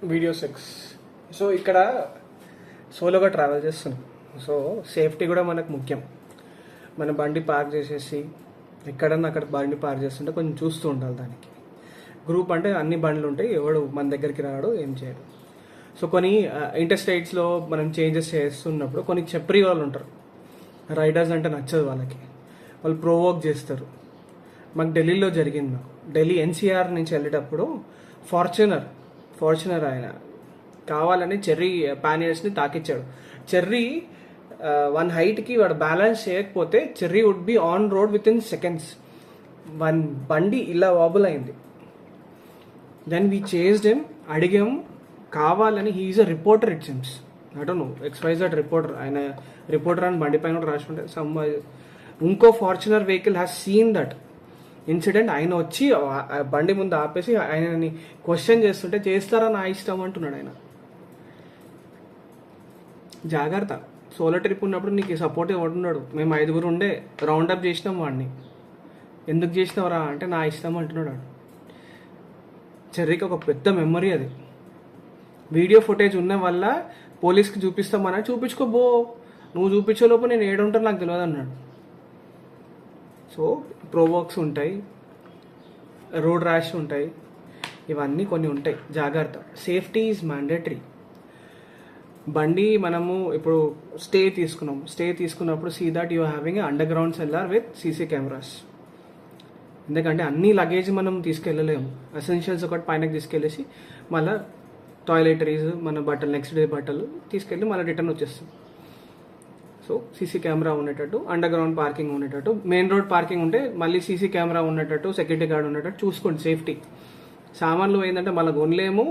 Video 6. So ఇక్కడ సోలోగా travel చేస్తున్నాం. సో సేఫ్టీ కూడా మనకు ముఖ్యం. మన బండి పార్క్ చేసేసి ఎక్కడన్నా అక్కడ బండి పార్క్ చేస్తుంటే కొంచెం చూస్తూ ఉండాలి. దానికి గ్రూప్ అంటే అన్ని బండ్లు ఉంటాయి, ఎవడు మన దగ్గరికి రాడు, ఏం చేయడు. సో కొన్ని ఇంటర్స్టేట్స్లో మనం చేంజెస్ చేస్తున్నప్పుడు కొన్ని చెప్రీ వాళ్ళు ఉంటారు, రైడర్స్ అంటే నచ్చదు వాళ్ళకి, వాళ్ళు ప్రోవోక్ చేస్తారు. మాకు ఢిల్లీలో జరిగింది. మాకు ఢిల్లీ ఎన్సీఆర్ నుంచి వెళ్ళేటప్పుడు ఫార్చునర్ ఆయన కావాలని చెర్రీ ప్యానియర్స్ని తాకిచ్చాడు. చెర్రీ వన్ హైట్కి వాడు బ్యాలెన్స్ చేయకపోతే Cherry would be on road with in seconds. One బండి ఇలా వాబుల్ అయింది. దెన్ వీ చేజ్డ్ హిమ్, అడిగాం కావాలని. He is a reporter, it seems. I don't know, XYZ reporter. ఆయన రిపోర్టర్ అని బండి పైన కూడా రాసుకుంటే ఇంకో Fortuner vehicle has seen that incident. ఆయన వచ్చి బండి ముందు ఆపేసి ఆయనని క్వశ్చన్ చేస్తుంటే చేస్తారా నా ఇష్టం అంటున్నాడు ఆయన. జాగ్రత్త, సోలో ట్రిప్ ఉన్నప్పుడు నీకు సపోర్ట్ ఎవడున్నాడు? మేము 5 ఉండే రౌండప్ చేసినాం వాడిని. ఎందుకు చేసినావురా అంటే నా ఇష్టం అంటున్నాడు. చెర్రీకి ఒక పెద్ద మెమరీ అది. వీడియో ఫుటేజ్ ఉన్న వల్ల పోలీస్కి చూపిస్తామన్నా చూపించుకోబో, నువ్వు చూపించేలోపు నేను ఏడుంటాను నాకు తెలియదు అన్నాడు. సో ప్రోవోక్స్ ఉంటాయి, రోడ్ ర్యాష్ ఉంటాయి, ఇవన్నీ కొన్ని ఉంటాయి. జాగ్రత్త, సేఫ్టీ ఈజ్ మ్యాండేటరీ. బండి మనము ఇప్పుడు స్టే తీసుకున్నప్పుడు see that you having a underground cellar with CC cameras. ఎందుకంటే అన్ని లగేజ్ మనం తీసుకెళ్ళలేము. ఎసెన్షియల్స్ ఒకటి పైనకి తీసుకెళ్ళేసి మళ్ళీ టాయిలెటరీస్, మన బట్టలు, నెక్స్ట్ డే బట్టలు తీసుకెళ్ళి మళ్ళీ రిటర్న్ వచ్చేస్తాం. సో సీసీ కెమెరా ఉండేటట్టు, అండర్ గ్రౌండ్ పార్కింగ్ ఉండేటట్టు, మెయిన్ రోడ్ పార్కింగ్ ఉంటే మళ్ళీ సీసీ కెమెరా ఉండేటట్టు, సెక్యూరిటీ గార్డ్ ఉండేటట్టు చూసుకోండి. సేఫ్టీ. సామాన్లు ఏంటంటే మళ్ళీ కొనలేము,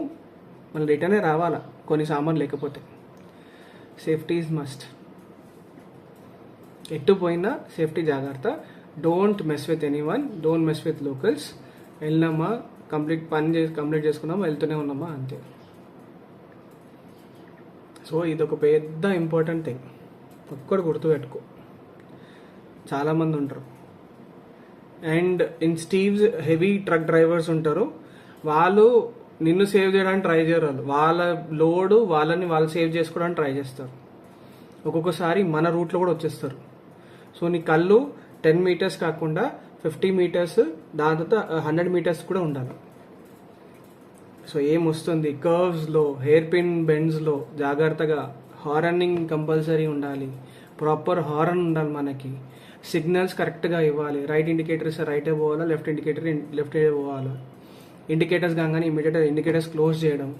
మళ్ళీ రిటర్నే రావాలా కొన్ని సామాన్లు లేకపోతే. Safety is must. ఎట్టు పోయినా సేఫ్టీ జాగ్రత్త. Don't mess with anyone, don't mess with locals. వెళ్ళినామా, కంప్లీట్ చేసుకున్నామా, వెళ్తూనే ఉన్నామా, అంతే. సో ఇది ఒక పెద్ద ఇంపార్టెంట్ థింగ్. ఒక్కడు గుర్తుపెట్టుకో. చాలామంది ఉంటారు. And in Steves heavy truck drivers ఉంటారు, వాళ్ళు నిన్ను సేవ్ చేయడానికి ట్రై చేయరు. వాళ్ళ లోడు వాళ్ళు సేవ్ చేసుకోవడానికి ట్రై చేస్తారు. ఒక్కొక్కసారి మన రూట్లో కూడా వచ్చేస్తారు. సో నీ కళ్ళు 10 meters కాకుండా 50 meters, దాని తర్వాత 100 meters కూడా ఉండాలి. సో ఏమొస్తుంది, కర్వ్స్లో, హెయిర్ పిన్ బెండ్స్లో జాగ్రత్తగా. హారనింగ్ కంపల్సరీ ఉండాలి, ప్రాపర్ హారన్ ఉండాలి మనకి. సిగ్నల్స్ కరెక్ట్గా ఇవ్వాలి. రైట్ ఇండికేటర్ ఇస్తే రైటే పోవాలా, లెఫ్ట్ ఇండికేటర్ లెఫ్ట్ పోవాలా. ఇండికేటర్స్ కాగానే ఇమీడియట్గా ఇండికేటర్స్ క్లోజ్ చేయడం.